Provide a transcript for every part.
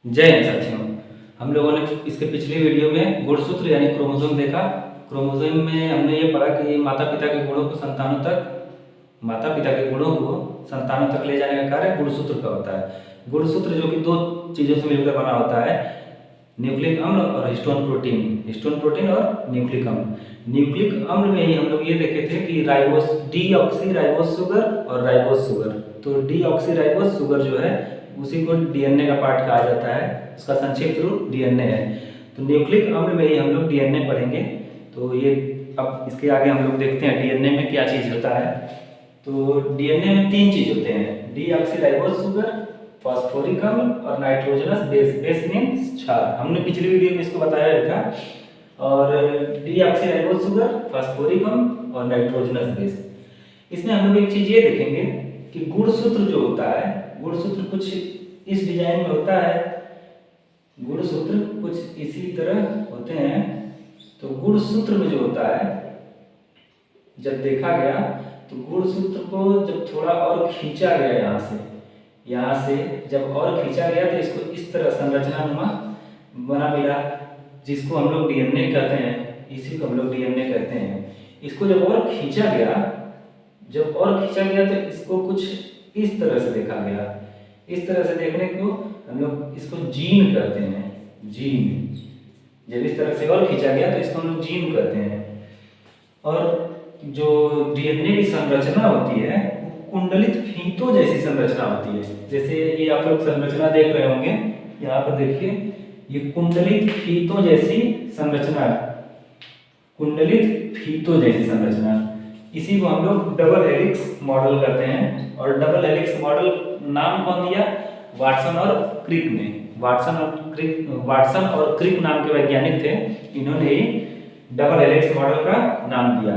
जय हिंद साथियों। हम लोगों ने इसके पिछली वीडियो में गुणसूत्र यानी क्रोमोसोम देखा। क्रोमोसोम में हमने ये पढ़ा कि माता पिता के गुणों को संतानों तक ले जाने का कार्य गुणसूत्र का होता है। गुणसूत्र जो कि दो चीज़ों से मिलकर बना होता है, न्यूक्लिक अम्ल और हिस्टोन प्रोटीन और न्यूक्लिक अम्ल। न्यूक्लिक अम्ल में ही हम लोग ये देखे थे कि डीऑक्सी राइबोस शुगर और राइबोस शुगर। तो डीऑक्सी राइबोस शुगर जो है उसी को डीएनए का पार्ट कहा जाता है, उसका संक्षिप्त रूप डीएनए है। तो न्यूक्लिक अम्ल में ही हम लोग डीएनए पढ़ेंगे। तो ये अब इसके आगे हम लोग देखते हैं डीएनए में क्या चीज़ होता है। तो डीएनए में तीन चीज़ होते हैं, डीऑक्सीराइबोस शुगर, फास्फोरिक अम्ल और नाइट्रोजनस बेस। बेस मीन्स क्षार। हमने पिछली वीडियो में इसको बताया था। और डीऑक्सीराइबोस शुगर, फास्फोरिक अम्ल और नाइट्रोजनस बेस। इसमें हम लोग एक चीज़ ये देखेंगे कि गुणसूत्र जो होता है, गुणसूत्र कुछ इस डिजाइन में होता है। गुणसूत्र कुछ इसी तरह होते हैं। तो गुणसूत्र में जो होता है, जब देखा गया तो गुणसूत्र को जब थोड़ा और खींचा गया यहाँ से जब और खींचा गया तो इसको इस तरह संरचनानुमा बना मिला, जिसको हम लोग डीएनए कहते हैं। इसी को हम लोग डीएनए कहते हैं। इसको जब और खींचा गया तो इसको कुछ इस तरह से देखा गया। इस तरह से देखने को हम लोग इसको जीन कहते हैं। जीन जब इस तरह से और खींचा गया तो इसको हम लोग जीन कहते हैं। और जो डीएनए की संरचना होती है कुंडलित फीतों जैसी संरचना होती है। जैसे ये आप लोग संरचना देख रहे होंगे, यहाँ पर देखिए, ये कुंडलित फीतों जैसी संरचना, कुंडलित फीतों जैसी संरचना। इसी को हम लोग डबल हेलिक्स मॉडल कहते हैं। और डबल हेलिक्स मॉडल नाम कौन दिया? वाटसन और क्रिक ने। वाटसन और क्रिक नाम के वैज्ञानिक थे, इन्होंने ही डबल हेलिक्स मॉडल का नाम दिया।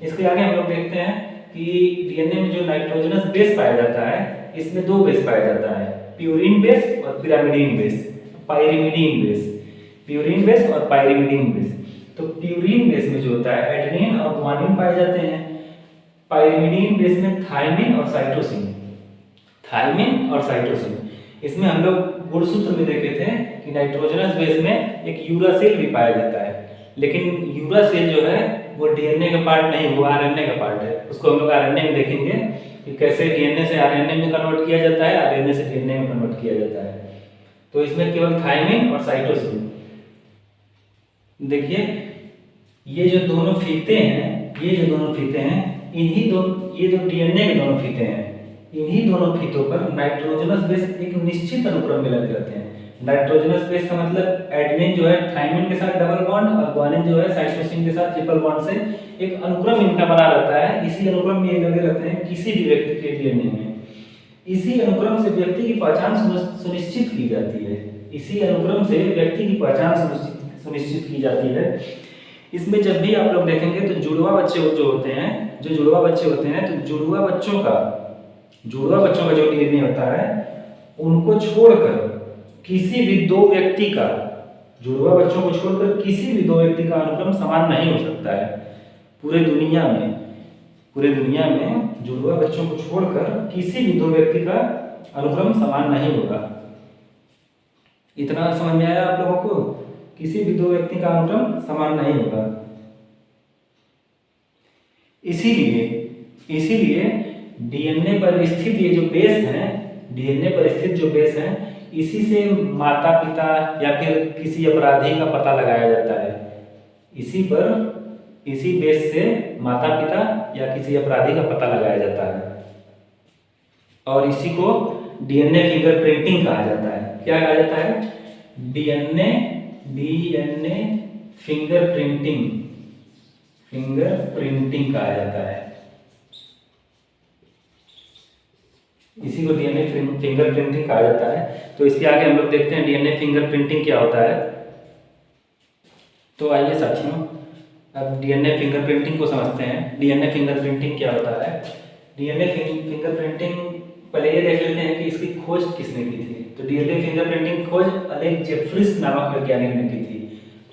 इसके आगे हम लोग देखते हैं कि डीएनए में जो नाइट्रोजनस बेस पाया जाता है, इसमें दो बेस पाया जाता है, प्यूरिन बेस और pyrimidine base, pyrimidine base. Purine base और पाइरिमिडीन बेस। तो प्यूरिन बेस में जो होता है एडेनिन और ग्वानिन पाए जाते हैं। पाइरिमिडीन बेस में थायमिन और साइटोसिन। इसमें हम लोग गुणसूत्र में देखे थे कि नाइट्रोजनस बेस में एक यूरासिल भी पाया जाता है। लेकिन यूरासिल जो है वो डीएनए का पार्ट नहीं, वो आरएनए का पार्ट है। उसको हम लोग आरएनए में देखेंगे कि कैसे डीएनए से आरएनए में कन्वर्ट किया जाता है, आरएनए से डीएनए में कन्वर्ट किया जाता है। तो इसमें केवल थायमिन और साइटोसिन। देखिए ये जो दोनों फीते हैं, ये जो डीएनए के दोनों फीते हैं, इन्हीं दोनों फीतों पर नाइट्रोजनस बेस एक निश्चित अनुक्रम में लगे रहते हैं। नाइट्रोजनस बेस का मतलब एडेनिन जो है थायमिन के साथ डबल बॉन्ड और ग्वानिन जो है साइटोसिन के साथ ट्रिपल बॉन्ड से एक अनुक्रम इनका बना रहता है। इसी अनुक्रम में ये लगे रहते हैं किसी भी व्यक्ति के डीएनए में। इसी अनुक्रम से व्यक्ति की पहचान सुनिश्चित की जाती है। इसमें जब भी आप लोग देखेंगे तो जुड़वा बच्चे जो होते हैं, तो जुड़वा बच्चों का जो डीएनए होता है, उनको छोड़कर किसी भी दो व्यक्ति का, जुड़वा बच्चों को छोड़कर किसी भी दो व्यक्ति का अनुक्रम समान नहीं हो सकता है। पूरे दुनिया में जुड़वा बच्चों को छोड़कर किसी भी दो व्यक्ति का अनुक्रम समान नहीं होगा। इतना समझ में आया आप लोगों को? किसी भी दो व्यक्ति का अनुक्रम समान नहीं होगा। इसीलिए डीएनए पर स्थित ये जो बेस है, इसी से माता पिता या फिर किसी अपराधी का पता लगाया जाता है। इसी बेस से माता पिता या किसी अपराधी का पता लगाया जाता है। और इसी को डीएनए फिंगरप्रिंटिंग कहा जाता है। क्या कहा जाता है? डीएनए फिंगरप्रिंटिंग कहा जाता है। इसी को डीएनए फिंगरप्रिंटिंग कहा जाता है। तो इसके आगे हम लोग देखते हैं डीएनए फिंगरप्रिंटिंग क्या होता है। तो आइए साथियों, अब डीएनए फिंगरप्रिंटिंग को समझते हैं। डीएनए फिंगरप्रिंटिंग क्या होता है? डीएनए फिंगरप्रिंटिंग पहले ये देख लेते हैं कि इसकी खोज किसने की थी। तो डीएनए फिंगरप्रिंटिंग खोज अलेक्स जेफरिस नामक वैज्ञानिक ने की थी।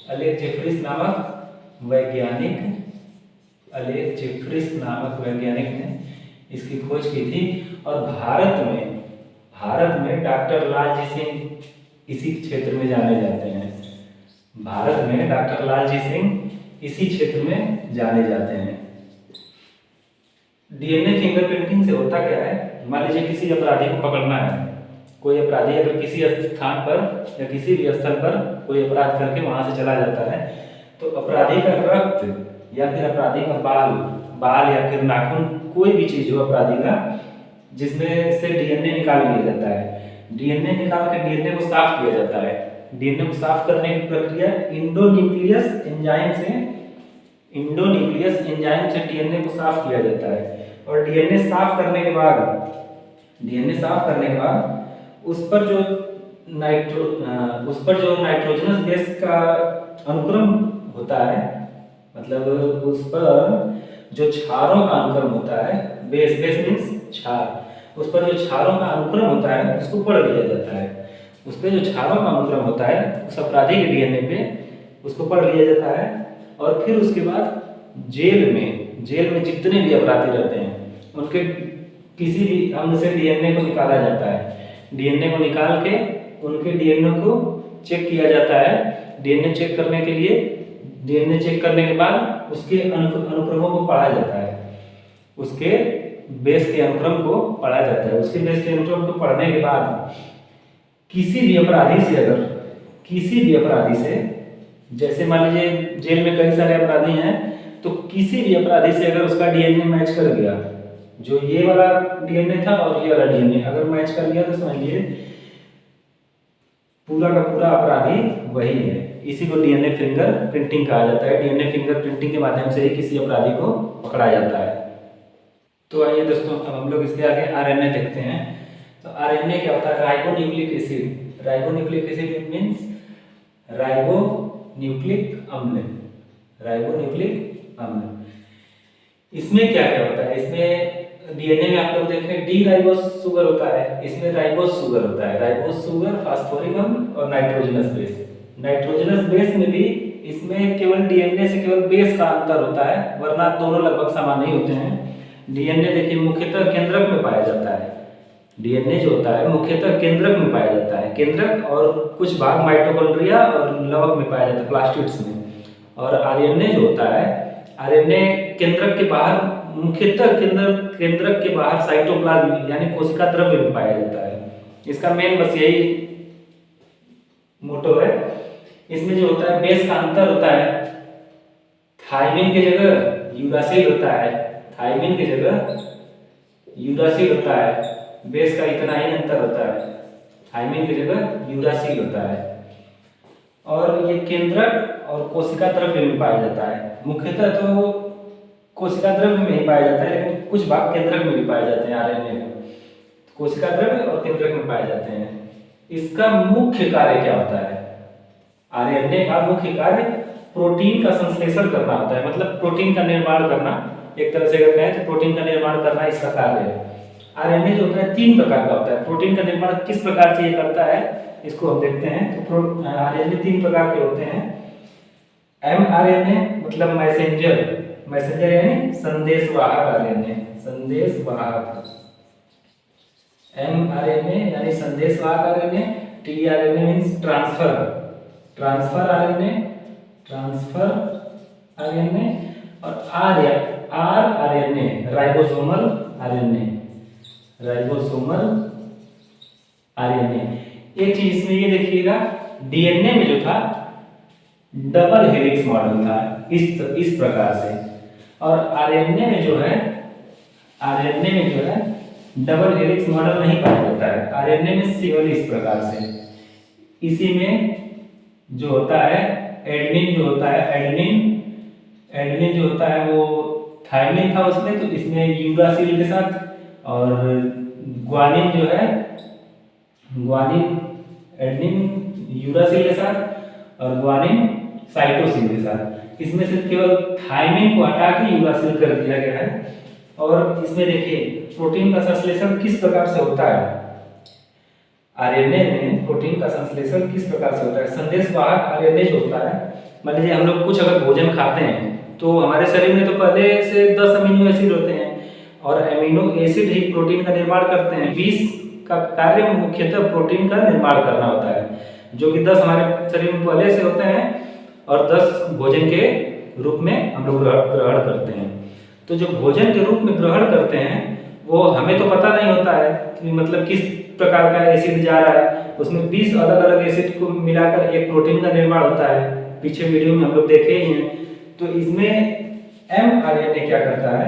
अलेक्स जेफरिस नामक वैज्ञानिक ने इसकी खोज की थी। और भारत में डॉक्टर लालजी सिंह इसी क्षेत्र में जाने जाते हैं। भारत में डॉक्टर लालजी सिंह इसी क्षेत्र में जाने जाते हैं। डीएनए फिंगरप्रिंटिंग से होता क्या है, मान लीजिए किसी अपराधी को पकड़ना है। कोई अपराधी अगर किसी स्थान पर या किसी भी स्थल पर कोई अपराध करके वहां से चला जाता है, तो अपराधी का रक्त या फिर अपराधी का बाल या फिर नाखून, कोई भी चीज हो अपराधी का, जिसमें से डीएनए निकाल लिया जाता है। डीएनए निकाल के डीएनए को साफ किया जाता है। डीएनए को साफ करने की प्रक्रिया इंडोन्यूक्लियस एंजाइम से डीएनए को साफ किया जाता है। और डीएनए साफ करने के बाद उस पर जो नाइट्रोजनस बेस का अनुक्रम होता है, मतलब उस पर जो क्षारों का अनुक्रम होता है, बेस मीन्स क्षार, उस पर जो क्षारों का अनुक्रम होता है उसको पढ़ लिया जाता है। उस पर जो क्षारों का अनुक्रम होता है उस अपराधी के डीएनए पे उसको पढ़ लिया जाता है। और फिर उसके बाद जेल में जितने भी अपराधी रहते हैं उनके किसी भी अंग से डीएनए को निकाला जाता है। डीएनए को निकाल के उनके डीएनए को चेक किया जाता है। डीएनए चेक करने के बाद उसके अनुक्रमों को पढ़ा जाता है। उसके बेस के अनुक्रम को पढ़ा जाता है। उसके बेस के अनुक्रम को पढ़ने के बाद किसी भी अपराधी से जैसे मान लीजिए जेल में कई सारे अपराधी हैं, तो किसी भी अपराधी से अगर उसका डीएनए मैच कर गया, जो ये वाला डीएनए था और ये वाला डीएनए अगर मैच कर गया, तो समझिए पूरा का पूरा अपराधी वही है। इसी को डीएनए फिंगर प्रिंटिंग कहा जाता है। डीएनए फिंगर प्रिंटिंग के माध्यम से ही किसी अपराधी को पकड़ा जाता है। तो आइए दोस्तों, अब हम लोग इसके आगे आरएनए देखते हैं। तो आरएनए क्या होता है? Ribonucleic acid. Ribonucleic acid means ribonucleic अम्ल। इसमें क्या क्या होता है? इसमें डीएनए में आप लोग देखें डी राइबोस शुगर होता है, इसमें राइबोस शुगर होता है। राइबोस शुगर, फास्फोरिक अम्ल और नाइट्रोजनस बेस। नाइट्रोजनस बेस में भी इसमें केवल डीएनए से केवल बेस का अंतर होता है, वरना दोनों लगभग समान ही होते हैं। डीएनए देखिए मुख्यतः केंद्रक में पाया जाता है। डीएनए जो होता है मुख्यतः केंद्रक में पाया जाता है। केंद्रक और कुछ भाग माइटोकॉन्ड्रिया और लवक में पाया जाता है, प्लास्टिड्स में। और आरएनए जो होता है, आरएनए केंद्रक के बाहर, मुख्यतः केंद्रक के बाहर साइटोप्लाज्म यानी कोशिका द्रव्य में पाया जाता है। इसका मेन बस यही मोटो है। इसमें जो होता है बेस का अंतर होता है। थायमिन की जगह यूरासिल होता है, थायमिन की जगह यूरासिल होता है। बेस का इतना ही अंतर होता है, थायमिन की जगह यूरासिल होता है। और ये केंद्रक और कोशिका द्रव्य में पाया जाता है। मुख्यतः तो कोशिका द्रव्य में ही पाया जाता है, लेकिन कुछ भाग केंद्रक में भी पाए जाते हैं। आरएनए में कोशिका द्रव्य और केंद्रक में पाए जाते हैं। इसका मुख्य कार्य क्या होता है? आरएनए का मुख्य कार्य प्रोटीन का संश्लेषण करना होता है, मतलब प्रोटीन का निर्माण करना। एक तरह से अगर कहें तो प्रोटीन का निर्माण करना इसका कार्य है। आरएनए जो होता है 3 प्रकार का होता है। प्रोटीन का निर्माण किस प्रकार से ये करता है इसको हम देखते हैं। तो आरएनए 3 प्रकार के होते हैं। एमआरएनए मतलब मैसेंजर यानी संदेशवाहक आरएनए, संदेशवाहक। एमआरएनए यानी संदेशवाहक RNA. TRNA means transfer RNA. और आरआरएनए राइबोसोमल आरएनए। एक चीज इसमें ये देखिएगा, डीएनए में जो था डबल हेलिक्स मॉडल था इस प्रकार से, और आरएनए में जो है डबल हेलिक्स मॉडल नहीं पाया जाता है। आरएनए में केवल इस प्रकार से। इसी में जो होता है एडेनिन जो होता है वो थायमिन था उसमें, तो इसमें यूरासिल के साथ, और ग्वानिन जो है एडेनिन यूरासिल के साथ और ग्वानिन साइटोसिन के साथ। इसमें से केवल थायमिन को हटा के यूरासिल कर दिया गया है। और इसमें देखिए प्रोटीन का संश्लेषण किस प्रकार से होता है। आरएनए में प्रोटीन का संश्लेषण किस प्रकार से होता है? संदेशवाहक आरएनए जो होता है, मान लीजिए हम लोग कुछ अगर भोजन खाते हैं तो हमारे शरीर में तो पहले से 10 अमीनो एसिड होते हैं, और अमीनो एसिड ही प्रोटीन का निर्माण करते हैं। 20 का कार्य मुख्यतः प्रोटीन का निर्माण करना होता है। जो कि 10 हमारे शरीर में पहले से होते हैं और 10 भोजन के रूप में हम लोग ग्रहण करते हैं। तो जो भोजन के रूप में ग्रहण करते हैं वो हमें तो पता नहीं होता है कि मतलब किस प्रकार का एसिड जा रहा है, उसमें 20 अलग अलग एसिड को मिलाकर एक प्रोटीन का निर्माण होता है, पीछे वीडियो में हम लोग देखे ही हैं। तो इसमें mRNA क्या करता है,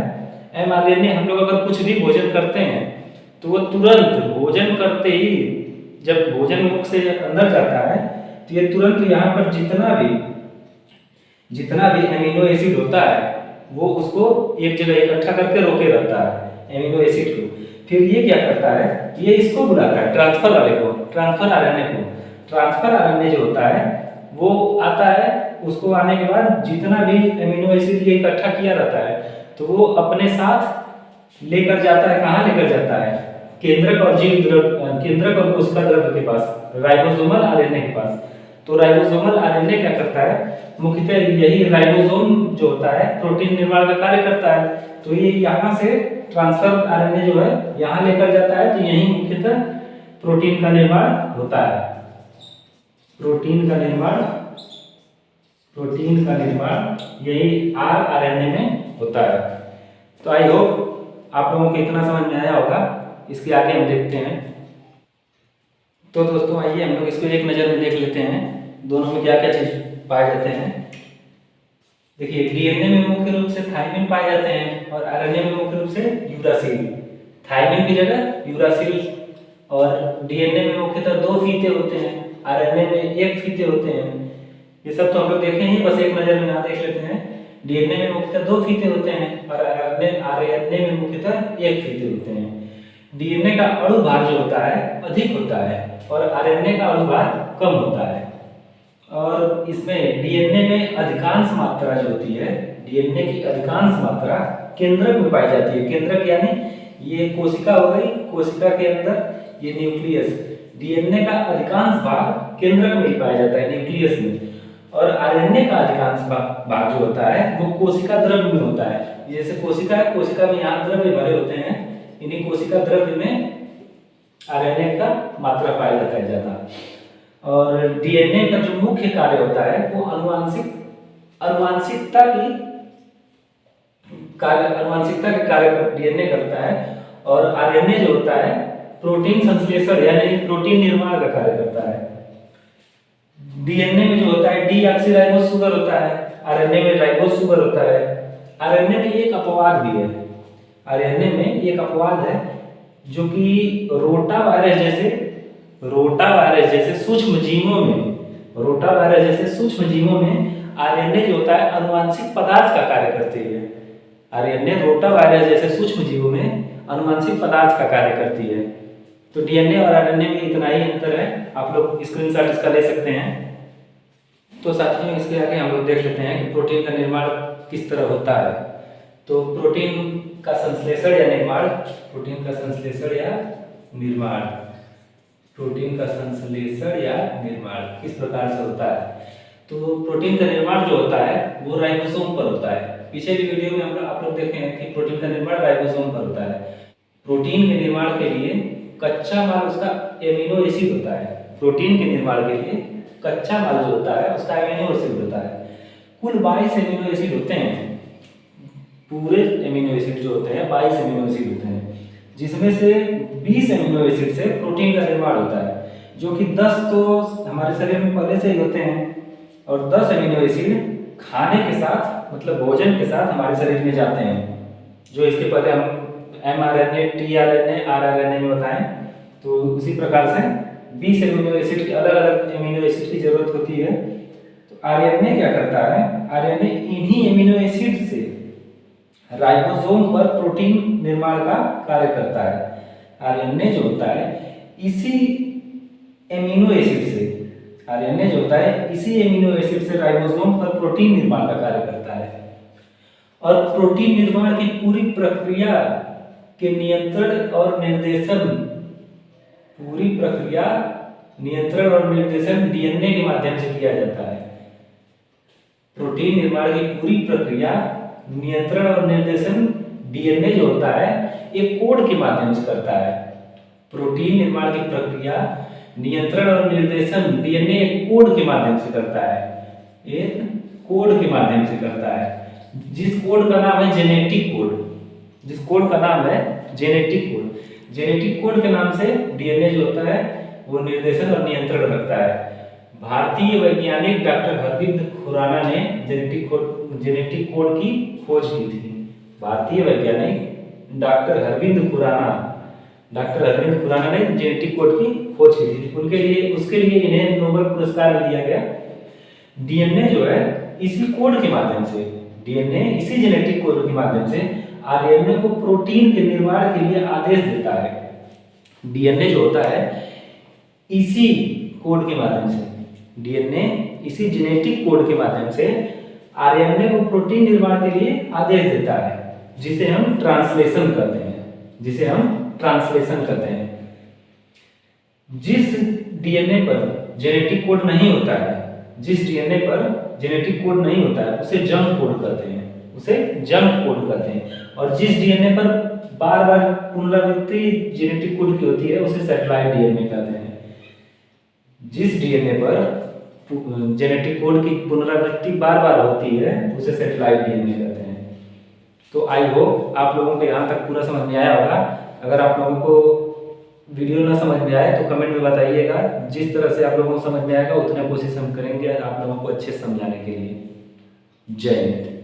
mRNA हम लोग अगर कुछ भी भोजन करते हैं तो वो तुरंत भोजन करते ही जब भोजन मुख से अंदर जाता है तो ये तुरंत यहाँ पर जितना भी एमिनो एसिड होता है वो उसको एक जगह इकट्ठा करके रोके रहता है एमिनो एसिड को। फिर ये क्या करता है, ये इसको बुलाता है ट्रांसफर आरएनए को। ट्रांसफर आरएनए जो होता है वो आता है, उसको आने के बाद जितना भी एमिनो एसिड ये इकट्ठा किया रहता है तो वो अपने साथ लेकर जाता है। कहाँ लेकर जाता है, केंद्रक और कोशिका द्रव्य के पास, राइबोसोमल आरएनए के पास। तो राइबोसोमल आरएनए क्या करता है, मुख्यतः यही राइबोसोम जो होता है प्रोटीन निर्माण का कार्य करता है। तो ये यहाँ से ट्रांसफर आरएनए जो है यहाँ लेकर जाता है, तो यही मुख्यतः प्रोटीन का निर्माण होता है। प्रोटीन का निर्माण यही आरएनए में होता है। तो आई होप आप लोगों को इतना समझ में आया होगा। इसके आगे हम देखते हैं। तो दोस्तों आइए हम लोग इसको एक नज़र में देख लेते हैं, दोनों में क्या क्या चीज़ पाए जाते हैं। देखिए डीएनए में मुख्य रूप से थायमिन पाए जाते हैं और आरएनए में मुख्य रूप से यूरासिल। थायमिन की जगह यूरासिल, और डीएनए में मुख्यतः 2 फीते होते हैं, आरएनए में 1 फीते होते हैं। ये सब तो हम लोग देखे ही, बस एक नज़र में यहाँ देख लेते हैं। डीएनए में मुख्यतः 2 फीते होते हैं और आरएनए में मुख्यतः 1 फीते होते हैं। डीएनए का अणु भार जो होता है अधिक होता है और आरएनए का अणु भार कम होता है। और इसमें डीएनए में अधिकांश मात्रा जो होती है, डीएनए की अधिकांश मात्रा केंद्रक में पाई जाती है। केंद्रक यानी ये कोशिका हो गई, कोशिका के अंदर ये न्यूक्लियस। डीएनए का अधिकांश भाग केंद्रक में ही पाया जाता है, न्यूक्लियस में। और आरएनए का अधिकांश भाग जो होता है वो कोशिका द्रव्य में होता है। जैसे कोशिका है, कोशिका में यहाँ द्रव्य भरे होते हैं, इन्हीं कोशिका द्रव्य में आरएनए का मात्रा पाया जाता है ज्यादा। और डीएनए का जो मुख्य कार्य होता है वो अनुवांशिकता के कार्य डीएनए करता है। और आरएनए जो होता है प्रोटीन संश्लेषण यानी प्रोटीन निर्माण का कार्य करता है। डीएनए में जो होता है डीऑक्सीराइबोस शुगर होता है, आरएनए में राइबोस शुगर होता है। आरएनए में एक अपवाद भी है, आरएनए में एक अपवाद है जो कि रोटावायरस जैसे सूक्ष्म जीवों में आरएनए जो होता है अनुवांशिक पदार्थ का कार्य करती है। आरएनए रोटावायरस जैसे सूक्ष्म जीवों में अनुवांशिक पदार्थ का कार्य करती है। तो डीएनए और आरएनए में इतना ही अंतर है, आप लोग स्क्रीनशॉट इसका ले सकते हैं। तो साथियों इसके आगे हम लोग देख लेते हैं कि प्रोटीन का निर्माण किस तरह होता है। तो प्रोटीन का संश्लेषण या निर्माण किस प्रकार से होता है। तो प्रोटीन का निर्माण जो होता है वो राइबोसोम पर होता है। पीछे भी वीडियो में आप लोग देखे हैं कि प्रोटीन का निर्माण राइबोसोम पर होता है। प्रोटीन के निर्माण के लिए कच्चा माल उसका एमिनो एसिड होता है। प्रोटीन के निर्माण के लिए कच्चा माल जो होता है उसका एमिनो एसिड होता है। कुल 22 एमिनो एसिड होते हैं। पूरे एमिनो एसिड जो होते हैं 22 एमिनो एसिड होते हैं, जिसमें से 20 एमिनो एसिड से प्रोटीन का निर्माण होता है, जो कि 10 तो हमारे शरीर में पहले से ही होते हैं और 10 एमिनो एसिड खाने के साथ मतलब भोजन के साथ हमारे शरीर में जाते हैं। जो इसके पहले हम mRNA, tRNA, rRNA में बताएं, तो उसी प्रकार से 20 एमिनो एसिड की अलग अलग एमिनो एसिड की जरूरत होती है। तो आरएनए क्या करता है, आरएनए इन्हीं एमिनो एसिड से राइबोसोम पर प्रोटीन निर्माण का कार्य करता है। आरएनए जो होता है इसी एमिनो एसिड से राइबोसोम पर प्रोटीन निर्माण का कार्य करता है। और प्रोटीन निर्माण की पूरी प्रक्रिया के नियंत्रण और निर्देशन डीएनए के माध्यम से किया जाता है। प्रोटीन निर्माण की पूरी प्रक्रिया नियंत्रण और निर्देशन डीएनए जो होता है एक कोड के माध्यम से करता है। प्रोटीन निर्माण की प्रक्रिया नियंत्रण और निर्देशन डीएनए कोड के माध्यम से करता है, एक कोड के माध्यम से करता है, जिस कोड का नाम है जेनेटिक कोड, जिस कोड का नाम है जेनेटिक कोड। जेनेटिक कोड के नाम से डीएनए जो होता है वो निर्देशन और नियंत्रण करता है। भारतीय वैज्ञानिक डॉक्टर हरविंद खुराना ने जेनेटिक कोड की खोज की थी। भारतीय वैज्ञानिक डॉक्टर हरविंद खुराना ने जेनेटिक कोड की खोज की थी। उसके लिए इन्हें नोबेल पुरस्कार भी दिया गया। डीएनए जो है इसी कोड के माध्यम से, डीएनए इसी जेनेटिक कोड के माध्यम से आरएनए को प्रोटीन के निर्माण के लिए आदेश देता है। डीएनए जो होता है इसी कोड के माध्यम से, डीएनए इसी जेनेटिक कोड के माध्यम से आरएनए को प्रोटीन निर्माण के लिए आदेश देता है, जिसे हम ट्रांसलेशन कहते हैं। जिस डीएनए पर जेनेटिक कोड नहीं होता है, उसे जंक कोड कहते हैं, और जिस डीएनए पर बार बार पुनरावृत्ति जेनेटिक कोड की होती है उसे सैटेलाइट डीएनए कहते हैं। जिस डीएनए पर जेनेटिक कोड की पुनरावृत्ति बार बार होती है उसे सैटेलाइट डीएनए कहते हैं। तो आई होप आप लोगों को यहाँ तक पूरा समझ में आया होगा। अगर आप लोगों को वीडियो ना समझ में आए तो कमेंट में बताइएगा। जिस तरह से आप लोगों को समझ में आएगा उतना कोशिश हम करेंगे आप लोगों को अच्छे से समझाने के लिए। जय हिंद।